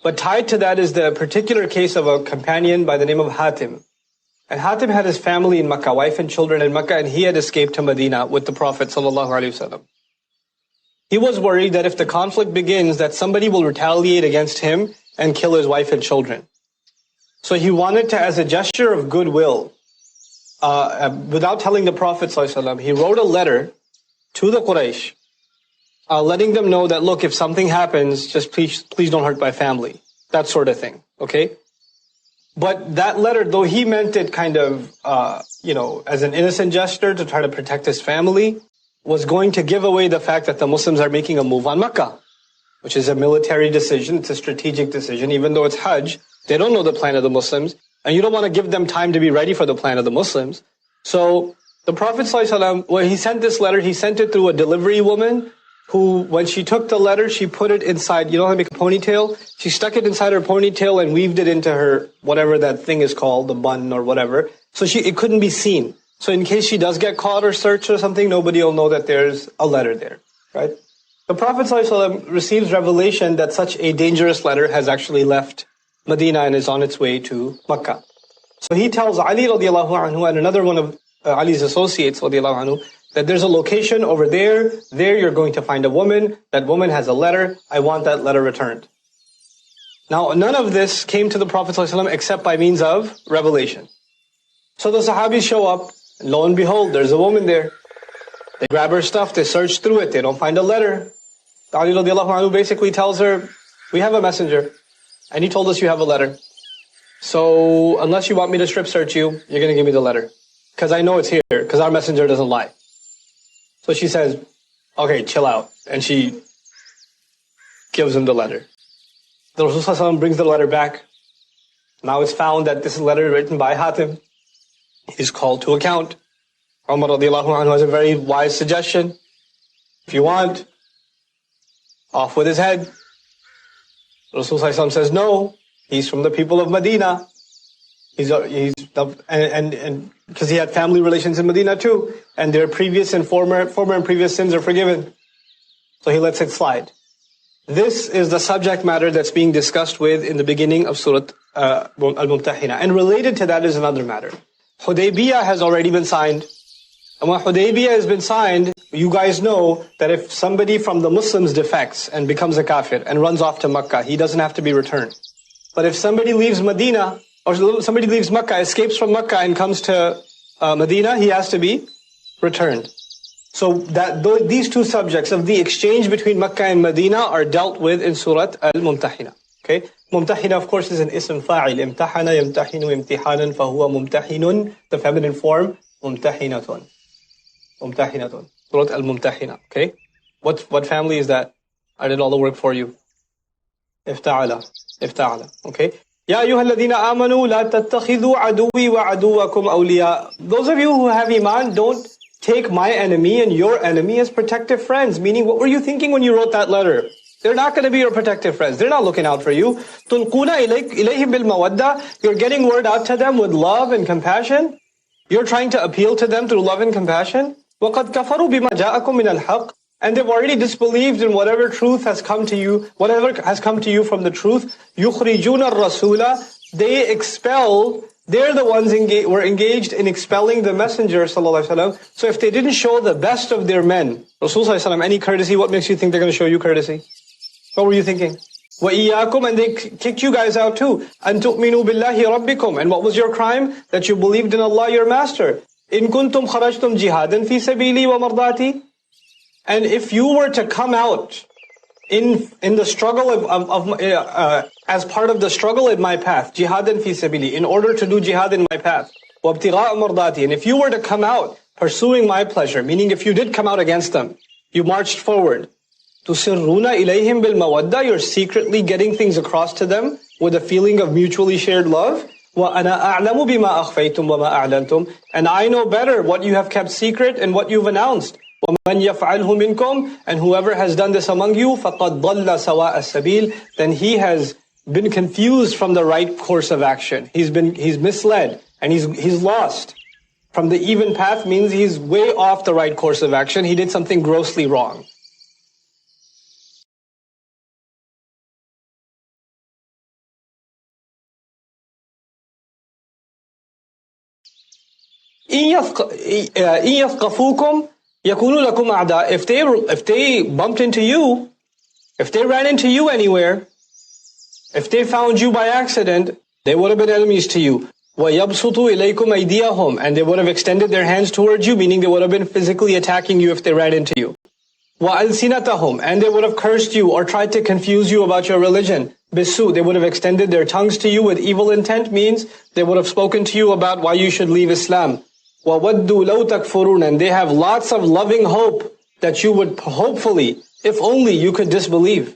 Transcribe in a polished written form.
But tied to that is the particular case of a companion by the name of Hatim. And Hatim had his family in Makkah, wife and children in Makkah, and he had escaped to Medina with the Prophet ﷺ. He was worried that if the conflict begins, that somebody will retaliate against him and kill his wife and children. So he wanted to, as a gesture of goodwill, without telling the Prophet ﷺ, he wrote a letter to the Quraysh, letting them know that, look, if something happens, just please don't hurt my family. That sort of thing, okay? But that letter, though he meant it kind of, as an innocent gesture to try to protect his family, was going to give away the fact that the Muslims are making a move on Makkah, which is a military decision, it's a strategic decision, even though it's Hajj, they don't know the plan of the Muslims, and you don't want to give them time to be ready for the plan of the Muslims. So the Prophet ﷺ, when he sent this letter, he sent it through a delivery woman, who, when she took the letter, she put it inside, you know how to make a ponytail? She stuck it inside her ponytail and weaved it into her, whatever that thing is called, the bun or whatever. So it couldn't be seen. So in case she does get caught or searched or something, nobody will know that there's a letter there, right? The Prophet ﷺ receives revelation that such a dangerous letter has actually left Medina and is on its way to Makkah. So he tells Ali radiallahu anhu and another one of Ali's associates radiallahu anhu, that there's a location over there, you're going to find a woman, that woman has a letter, I want that letter returned. Now, none of this came to the Prophet ﷺ except by means of revelation. So the Sahabis show up, and lo and behold, there's a woman there. They grab her stuff, they search through it, they don't find a letter. Ali radiallahu anhu basically tells her, we have a messenger, and he told us you have a letter. So, unless you want me to strip search you, you're going to give me the letter. Because I know it's here, because our messenger doesn't lie. So she says, okay, chill out. And she gives him the letter. The Rasul brings the letter back. Now it's found that this is a letter written by Hatim. He's called to account. Umar radiallahu anhu has a very wise suggestion. If you want, off with his head. Rasul says, no, he's from the people of Medina. And because he had family relations in Medina too, and their previous and former and previous sins are forgiven. So he lets it slide. This is the subject matter that's being discussed with in the beginning of Surah Al-Mumtahinah. And related to that is another matter. Hudaybiyah has already been signed. And when Hudaybiyah has been signed, you guys know that if somebody from the Muslims defects and becomes a kafir and runs off to Makkah, he doesn't have to be returned. But if somebody leaves Medina, or somebody leaves Makkah, escapes from Makkah and comes to Medina, he has to be returned. So these two subjects of the exchange between Makkah and Medina are dealt with in Surah Al-Mumtahinah. Okay? Mumtahinah, of course, is an ism fa'il. Imtahana yamtahinu imtihanan fahuwa mumtahinun. The feminine form, mumtahinatun. Mumtahinatun. Surah Al-Mumtahinah. Okay? What family is that? I did all the work for you. Ifta'ala. Okay? Ya ayyuhalladhina amanu la tattakhidhu aduwwi wa aduwwakum awliya. Those of you who have iman, don't take my enemy and your enemy as protective friends. Meaning, what were you thinking when you wrote that letter? They're not going to be your protective friends. They're not looking out for you. Tulquna ilayhim bil mawadda. You're getting word out to them with love and compassion. You're trying to appeal to them through love and compassion. وَقَدْ كَفَرُوا بِمَا جَاءَكُم مِّنَ الْحَقِّ. And they've already disbelieved in whatever truth has come to you, whatever has come to you from the truth. يُخْرِجُونَ الرَّسُولَ. They're the ones were engaged in expelling the Messenger ﷺ. So if they didn't show the best of their men, Rasul ﷺ, any courtesy, what makes you think they're going to show you courtesy? What were you thinking? وَإِيَّاكُمْ. And they kicked you guys out too. أَن تُؤْمِنُوا بِاللَّهِ رَبِّكُمْ. And what was your crime? That you believed in Allah, your master. إِن كُنْتُمْ خَرَجْتُمْ جِهَادًا فِي سَبِيلِي وَمَرْضَاتِي. And if you were to come out in the struggle as part of the struggle in my path, jihadan fi sabili, in order to do jihad in my path, وَابْتِغَاءَ مَرْضَاتِي. And if you were to come out pursuing my pleasure, meaning if you did come out against them, you marched forward, تُسِرُّونَ إِلَيْهِمْ بِالْمَوَدَّةِ. You're secretly getting things across to them with a feeling of mutually shared love. وَأَنَا أَعْلَمُ بِمَا أَخْفَيْتُمْ وَمَا أَعْلَنْتُمْ. And I know better what you have kept secret and what you've announced. وَمَنْ يَفْعَلْهُ مِنْكُمْ. And whoever has done this among you, فَقَدْ ضَلَّ سَوَاءَ السَّبِيلِ. Then he has been confused from the right course of action. He's misled and he's lost. From the even path means he's way off the right course of action. He did something grossly wrong. يَثْقَفُوكُمْ يَكُونُوا لَكُمْ أَعْدَاءَ. If they bumped into you, if they ran into you anywhere, if they found you by accident, they would have been enemies to you. وَيَبْسُطُوا إِلَيْكُمْ أَيْدِيَهُمْ. And they would have extended their hands towards you, meaning they would have been physically attacking you if they ran into you. وَأَلْسِنَتَهُمْ. And they would have cursed you or tried to confuse you about your religion. بِسُّوء. They would have extended their tongues to you with evil intent, means they would have spoken to you about why you should leave Islam. وَوَدُّوا لَوْ تَكْفُرُونَ. And they have lots of loving hope that you would hopefully, if only you could disbelieve.